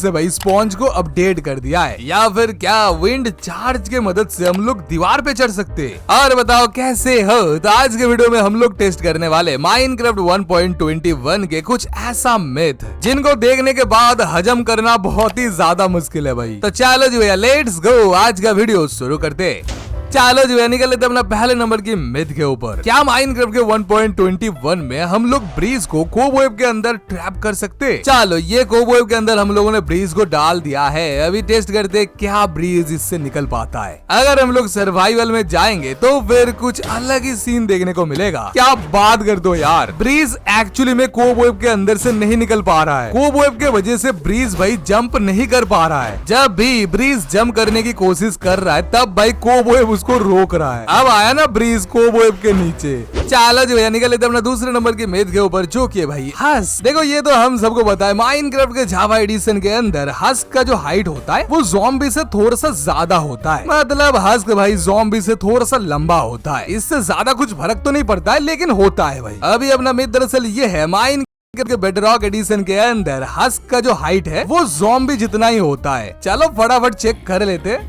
से भाई स्पॉन्ज को अपडेट कर दिया है, या फिर क्या विंड चार्ज के मदद से हम लोग दीवार पे चढ़ सकते हैं। और बताओ कैसे हो। तो आज के वीडियो में हम लोग टेस्ट करने वाले माइनक्राफ्ट 1.21 के कुछ ऐसा मिथ जिनको देखने के बाद हजम करना बहुत ही ज्यादा मुश्किल है भाई। तो चलो जी भैया लेट्स गो, आज का वीडियो शुरू करते। चलो जी निकल लेते अपना पहले नंबर की मिथ के ऊपर। क्या माइनक्राफ्ट के 1.21 में हम लोग ब्रीज को कोबवेब के अंदर ट्रैप कर सकते? चलो ये कोबवेब के अंदर हम लोगों ने ब्रीज को डाल दिया है, अभी टेस्ट करते क्या ब्रीज इससे निकल पाता है। अगर हम लोग सर्वाइवल में जाएंगे तो फिर कुछ अलग ही सीन देखने को मिलेगा। क्या बात कर दो यार, ब्रीज एक्चुअली में कोबवेब के अंदर से नहीं निकल पा रहा है। कोबवेब के वजह से ब्रीज भाई जंप नहीं कर पा रहा है। जब भी ब्रीज जंप करने की कोशिश कर रहा है तब भाई कोबवेब उसको रोक रहा है। अब आया ना ब्रीज कोबवेब के नीचे। चलो जी भैया निकल लेते अपना दूसरे नंबर की मिथ के ऊपर जो कि भाई हस्क। देखो ये तो हम सबको पता है माइनक्राफ्ट के जावा एडिशन के अंदर हस्क का जो हाइट होता है वो ज़ॉम्बी से थोड़ा सा ज्यादा होता है। मतलब हस्क भाई ज़ॉम्बी से थोड़ा सा लंबा होता है। इससे ज्यादा कुछ फर्क तो नहीं पड़ता है लेकिन होता है भाई। अभी अपना मिथ दरअसल ये है माइन के बेडरॉक एडिशन के अंदर हस्क का जो हाइट है वो ज़ॉम्बी जितना ही होता है। चलो फटाफट चेक कर लेते।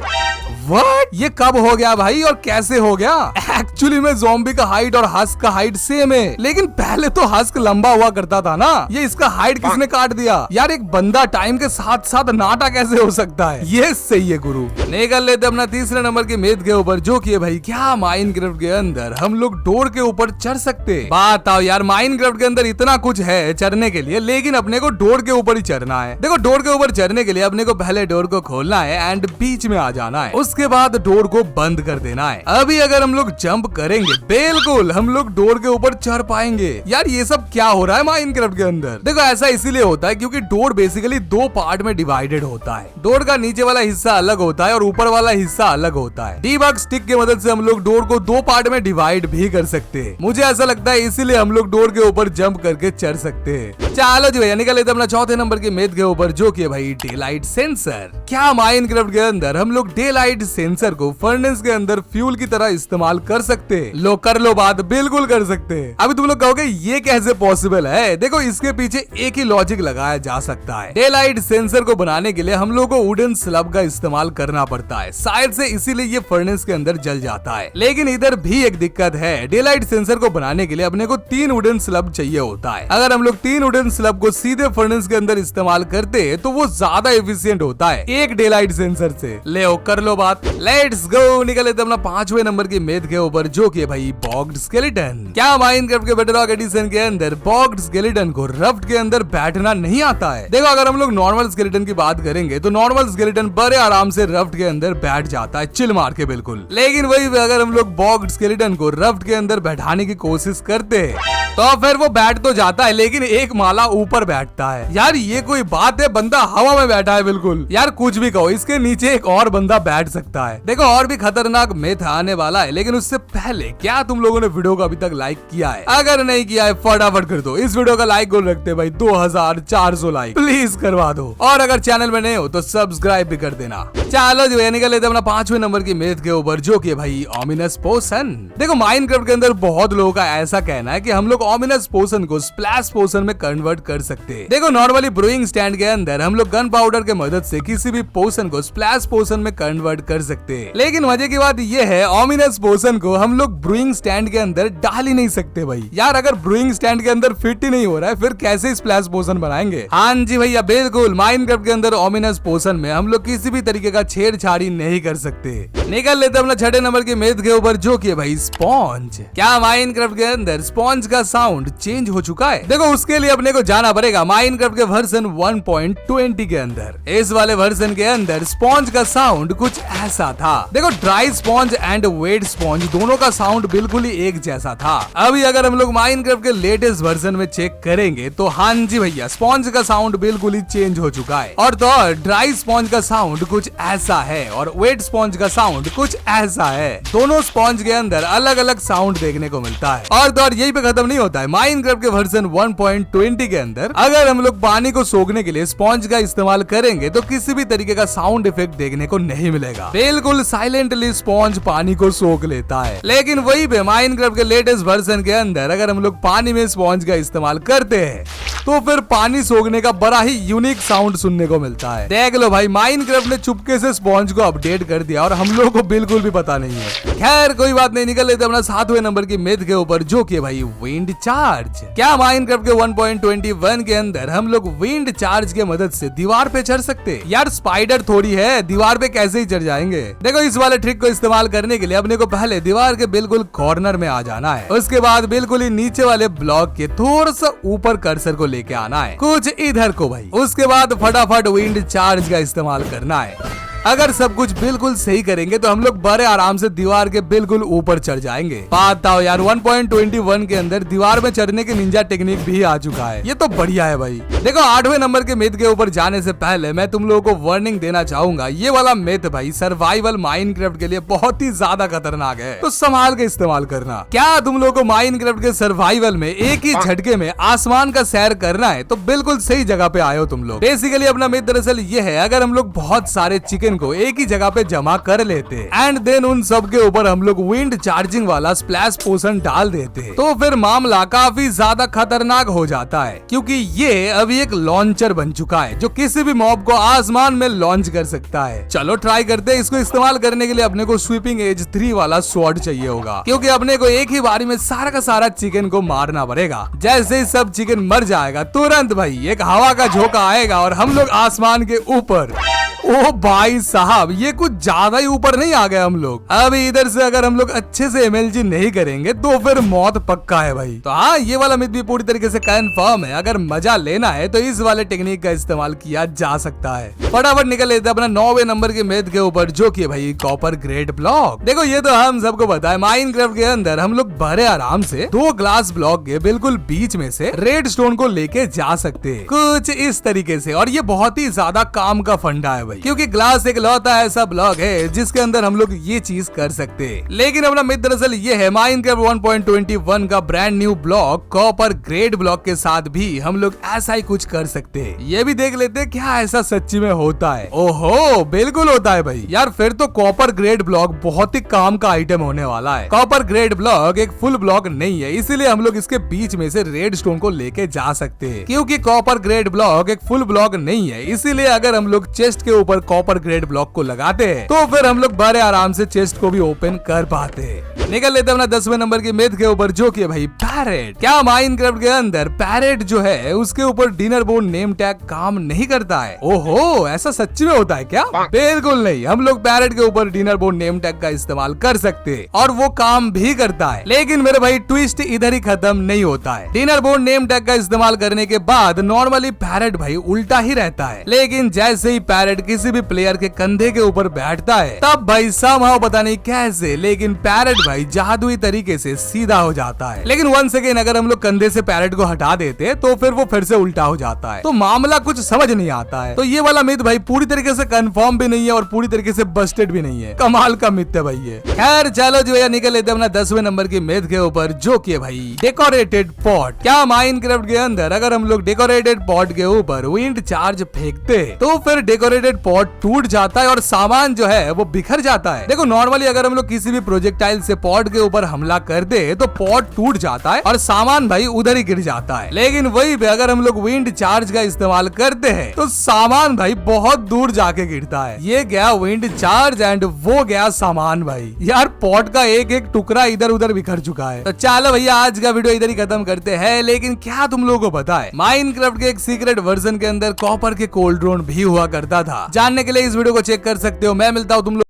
व्हाट? ये कब हो गया भाई और कैसे हो गया? एक्चुअली में ज़ॉम्बी का हाइट और हस्क का हाइट सेम है, लेकिन पहले तो हस्क लंबा हुआ करता था ना। ये इसका हाइट किसने काट दिया यार? एक बंदा टाइम के साथ साथ नाटा कैसे हो सकता है? ये सही है गुरु। निकल लेते अपना तीसरे नंबर के मिथ के ऊपर जो कि भाई क्या माइनक्राफ्ट के अंदर हम लोग डोर के ऊपर चढ़ सकते? बताओ यार, माइनक्राफ्ट के अंदर इतना कुछ है चढ़ने के लिए, लेकिन अपने को डोर के ऊपर ही चढ़ना है। देखो डोर के ऊपर चढ़ने के लिए अपने को पहले डोर को खोलना है एंड बीच में आ जाना है, उसके बाद डोर को बंद कर देना है। अभी अगर हम लोग जंप करेंगे बिल्कुल हम लोग डोर के ऊपर चढ़ पाएंगे। यार ये सब क्या हो रहा है माइनक्राफ्ट के अंदर? देखो ऐसा इसीलिए होता है क्योंकि डोर बेसिकली दो पार्ट में डिवाइडेड होता है। डोर का नीचे वाला हिस्सा अलग होता है और ऊपर वाला हिस्सा अलग होता है। डीबग स्टिक की मदद से हम लोग डोर को दो पार्ट में डिवाइड भी कर सकते हैं। मुझे ऐसा लगता है इसीलिए हम लोग डोर के ऊपर जंप करके चढ़ सकते हैं। चलो जी भैया निकल लेते अपना चौथे नंबर के मिथ के ऊपर जो कि भाई डे लाइट सेंसर। क्या माइनक्राफ्ट के अंदर हम लोग डे लाइट सेंसर को फर्नेस के अंदर फ्यूल की तरह इस्तेमाल कर सकते हैं? लो कर लो बात, बिल्कुल कर सकते हैं। अभी तुम लोग कहोगे ये कैसे पॉसिबल है? देखो इसके पीछे एक ही लॉजिक लगाया जा सकता है। डे लाइट सेंसर को बनाने के लिए हम लोग को वुडन स्लब का इस्तेमाल करना पड़ता है, शायद से इसीलिए ये फर्नेस के अंदर जल जाता है। लेकिन इधर भी एक दिक्कत है, डे लाइट सेंसर को बनाने के लिए अपने को 3 वुडन स्लब चाहिए होता है। अगर हम लोग 3 वुडन स्लब को सीधे फर्नेस के अंदर इस्तेमाल करते हैं तो वो ज्यादा एफिशिएंट होता है एक डे लाइट सेंसर से। ले कर लो बात, लेट्स गो। निकल लेते अपना 5वें नंबर की मिथ के ऊपर जो कि भाई बॉग्ड स्केलेटन। क्या माइनक्राफ्ट के बेडरॉक एडिशन के अंदर बॉग्ड स्केलेटन को रफ्ट के अंदर बैठना नहीं आता है? देखो अगर हम लोग नॉर्मल स्केलेटन की बात करेंगे तो नॉर्मल स्केलेटन बड़े आराम से रफ्ट के अंदर बैठ जाता है चिल मार के बिल्कुल। लेकिन वही अगर हम लोग बॉग्ड स्केलेटन को रफ्ट के अंदर बैठाने की कोशिश करते हैं तो फिर वो बैठ तो जाता है लेकिन एक माला ऊपर बैठता है। यार ये कोई बात है? बंदा हवा में बैठा है बिल्कुल। यार कुछ भी कहो, इसके नीचे एक और बंदा बैठ सकता है। देखो और भी खतरनाक मिथ आने वाला है, लेकिन उससे पहले क्या तुम लोगों ने वीडियो को अभी तक लाइक किया है? अगर नहीं किया है फटाफट कर दो। इस वीडियो का लाइक गोल रखते भाई 2400 लाइक प्लीज करवा दो, और अगर चैनल में नए हो तो सब्सक्राइब भी कर देना। चलो जी निकल लेते अपना 5वें नंबर की मिथ के ऊपर जो कि भाई ऑमिनस पोशन। देखो माइनक्राफ्ट के अंदर बहुत लोगों का ऐसा कहना है कि हम लोग ऑमिनस पोशन को स्प्लैश पोशन में कन्वर्ट कर सकते हैं। देखो नॉर्मली ब्रूइंग स्टैंड के अंदर हम लोग गन पाउडर के मदद से किसी भी पोशन को स्प्लैश पोशन में कन्वर्ट कर सकते हैं, लेकिन मजे की बात ये है ऑमिनस पोशन को हम लोग ब्रूइंग स्टैंड के अंदर डाल ही नहीं सकते भाई। यार अगर ब्रूइंग स्टैंड के अंदर फिट ही नहीं हो रहा है फिर कैसे स्प्लैश पोशन बनाएंगे? हाँ जी भैया बिल्कुल, माइनक्राफ्ट के अंदर ऑमिनस पोशन में हम लोग किसी भी तरीके का छेड़छाड़ी नहीं कर सकते। निकल लेते अपना 6ठे नंबर के मिथ के ऊपर जो कि भाई स्पॉन्ज। क्या माइनक्राफ्ट के अंदर स्पॉन्ज का साउंड चेंज हो चुका है? देखो उसके लिए अपने को जाना पड़ेगा माइनक्राफ्ट के वर्जन 1.20 के अंदर। इस वाले वर्जन के अंदर स्पॉन्ज का साउंड कुछ ऐसा था। देखो dry sponge and wet sponge दोनों का साउंड बिल्कुल ही एक जैसा था। अभी अगर हम लोग माइनक्राफ्ट के लेटेस्ट वर्जन में चेक करेंगे तो हाँ जी भैया स्पॉन्ज का साउंड बिल्कुल ही चेंज हो चुका है। और तो ड्राई स्पॉन्ज का साउंड कुछ ऐसा है और वेट स्पॉन्ज का साउंड कुछ ऐसा है। दोनों स्पॉन्ज के अंदर अलग अलग साउंड देखने को मिलता है। और तो यही पे खत्म नहीं होता है, माइनक्राफ्ट के वर्जन 1.20 के अंदर अगर हम लोग पानी को सोखने के लिए स्पॉन्ज का इस्तेमाल करेंगे तो किसी भी तरीके का साउंड इफेक्ट देखने को नहीं मिलेगा। बिल्कुल साइलेंटली स्पॉन्ज पानी को सोख लेता है। लेकिन वही पे माइनक्राफ्ट के लेटेस्ट वर्जन के अंदर अगर हम लोग पानी में स्पॉन्ज का इस्तेमाल करते हैं तो फिर पानी सोखने का बड़ा ही यूनिक साउंड सुनने को मिलता है। देख लो भाई, माइनक्राफ्ट ने चुपके से स्पॉन्ज को अपडेट कर दिया और हम लोगों को बिल्कुल भी पता नहीं है। खैर कोई बात नहीं, निकल लेते अपना 7वें नंबर की मिथ के ऊपर, जो कि भाई विंड चार्ज। क्या माइनक्राफ्ट के 1.21 के अंदर हम लोग विंड चार्ज के मदद से दीवार पे चढ़ सकते? यार स्पाइडर थोड़ी है, दीवार पे कैसे ही चढ़ जाएंगे। देखो इस वाले ट्रिक को इस्तेमाल करने के लिए अपने को पहले दीवार के बिल्कुल कॉर्नर में आ जाना है। उसके बाद बिल्कुल ही नीचे वाले ब्लॉक के थोड़ा सा ऊपर कर्सर को लेके आना है, कुछ इधर को भाई। उसके बाद फटाफट विंड चार्ज का इस्तेमाल करना है। अगर सब कुछ बिल्कुल सही करेंगे तो हम लोग बड़े आराम से दीवार के बिल्कुल ऊपर चढ़ जाएंगे। बताओ यार, 1.21 के अंदर दीवार में चढ़ने की निंजा टेक्निक भी आ चुका है। ये तो बढ़िया है भाई। देखो 8वें नंबर के मिथ के ऊपर जाने से पहले मैं तुम लोगों को वार्निंग देना चाहूंगा। ये वाला मिथ भाई सर्वाइवल माइनक्राफ्ट के लिए बहुत ही ज्यादा खतरनाक है, तो संभाल के इस्तेमाल करना। क्या तुम लोगों को माइनक्राफ्ट के सर्वाइवल में एक ही झटके में आसमान का सैर करना है तो बिल्कुल सही जगह पे आए हो तुम लोग। बेसिकली अपना मिथ दरअसल ये है, अगर हम लोग बहुत सारे चिकन को एक ही जगह पे जमा कर लेते एंड देन उन सब के ऊपर हम लोग विंड चार्जिंग वाला स्प्लैश पोशन डाल देते तो फिर मामला काफी ज्यादा खतरनाक हो जाता है, क्योंकि ये अभी एक लॉन्चर बन चुका है जो किसी भी मॉब को आसमान में लॉन्च कर सकता है। चलो ट्राई करते हैं। इसको इस्तेमाल करने के लिए अपने को स्वीपिंग एज 3 वाला स्वॉर्ड चाहिए होगा, क्योंकि अपने को एक ही बारी में सारा का सारा चिकन को मारना पड़ेगा। जैसे ही सब चिकन मर जाएगा तुरंत भाई एक हवा का झोंका आएगा और हम लोग आसमान के ऊपर। ओ भाई साहब, ये कुछ ज्यादा ही ऊपर नहीं आ गए हम लोग। अभी इधर से अगर हम लोग अच्छे से एमएलजी नहीं करेंगे तो फिर मौत पक्का है भाई। तो हाँ, ये वाला मिथ भी पूरी तरीके से कंफर्म है। अगर मजा लेना है तो इस वाले टेक्निक का इस्तेमाल किया जा सकता है। फटाफट निकल लेते हैं अपना 9वें नंबर के मिथ के ऊपर, जो कि भाई कॉपर ग्रेड ब्लॉक। देखो ये तो हम सबको पता है, माइनक्राफ्ट के अंदर हम लोग बड़े आराम से 2 ग्लास ब्लॉक के बिल्कुल बीच में से रेड स्टोन को लेके जा सकते हैं, कुछ इस तरीके से। और ये बहुत ही ज्यादा काम का फंडा है भाई, क्योंकि ग्लास एक लौता ऐसा ब्लॉक है जिसके अंदर हम लोग ये चीज कर सकते हैं। लेकिन अपना मिथ दरअसल ये है, माइनक्राफ्ट 1.21 का brand new block copper grade block के साथ भी हम लोग ऐसा ही कुछ कर सकते हैं। ये भी देख लेते हैं क्या ऐसा सच्ची में होता है। ओहो, बिल्कुल होता है भाई। यार फिर तो कॉपर ग्रेड ब्लॉक बहुत ही काम का आइटम होने वाला है। कॉपर ग्रेड ब्लॉक एक फुल ब्लॉक नहीं है, इसीलिए हम लोग इसके बीच में से रेड स्टोन को लेके जा सकते हैं। क्योंकि कॉपर ग्रेड ब्लॉक एक फुल ब्लॉक नहीं है, इसीलिए अगर हम लोग चेस्ट के ऊपर कॉपर ग्रेड ब्लॉक को लगाते हैं तो फिर हम लोग बड़े आराम से चेस्ट को भी ओपन कर पाते हैं। निकल लेते हैं अपना 10वें नंबर की मिथ के ऊपर, जो कि भाई पैरेट। क्या माइनक्राफ्ट के अंदर पैरेट जो है उसके ऊपर डिनर बोर्ड नेम टैग काम नहीं करता है? ओहो, ऐसा सच्ची में होता है क्या? बिल्कुल नहीं, हम लोग पैरेट के ऊपर डिनर बोर्ड नेम टैग का इस्तेमाल कर सकते हैं और वो काम भी करता है। लेकिन मेरे भाई ट्विस्ट इधर ही खत्म नहीं होता है। डिनर बोर्ड नेम टैग का इस्तेमाल करने के बाद नॉर्मली पैरेट भाई उल्टा ही रहता है, लेकिन जैसे ही पैरेट किसी भी प्लेयर के कंधे के ऊपर बैठता है तब भाई समहाउ पता नहीं कैसे, लेकिन पैरेट भाई जादुई तरीके से सीधा हो जाता है। लेकिन वंस अगेन अगर हम लोग कंधे से पैरेट को हटा देते तो फिर वो फिर से उल्टा हो जाता है। तो मामला कुछ समझ नहीं आता है। तो ये वाला मिथ भाई पूरी तरीके से कंफर्म भी नहीं है और पूरी तरीके से बस्टेड भी नहीं है। कमाल का मिथ है भाई ये। खैर चलो जो है निकल लेते अपना 10वें नंबर की मिथ के ऊपर, जो कि भाई डेकोरेटेड पॉट। क्या माइनक्राफ्ट के अंदर अगर हम लोग डेकोरेटेड पॉट के ऊपर विंड चार्ज फेंकते तो फिर डेकोरेटेड पॉट टूट जाता है और सामान जो है वो बिखर जाता है? देखो नॉर्मली अगर हम लोग किसी भी प्रोजेक्टाइल से पॉट के ऊपर हमला कर दे तो पॉट टूट जाता है और सामान भाई उधर ही गिर जाता है। लेकिन वही पे अगर हम लोग विंड चार्ज का इस्तेमाल करते हैं तो सामान भाई बहुत दूर जाके गिरता है। ये गया विंड चार्ज एंड वो गया सामान भाई। यार पॉट का एक एक टुकड़ा इधर उधर बिखर चुका है। तो चलो भैया आज का वीडियो इधर ही खत्म करते हैं। लेकिन क्या तुम लोगों को पता है माइनक्राफ्ट के एक सीक्रेट वर्जन के अंदर कॉपर के कोल्ड ड्रोन भी हुआ करता था? जानने के लिए इस वीडियो को चेक कर सकते हो। मैं मिलता हूँ तुम लोग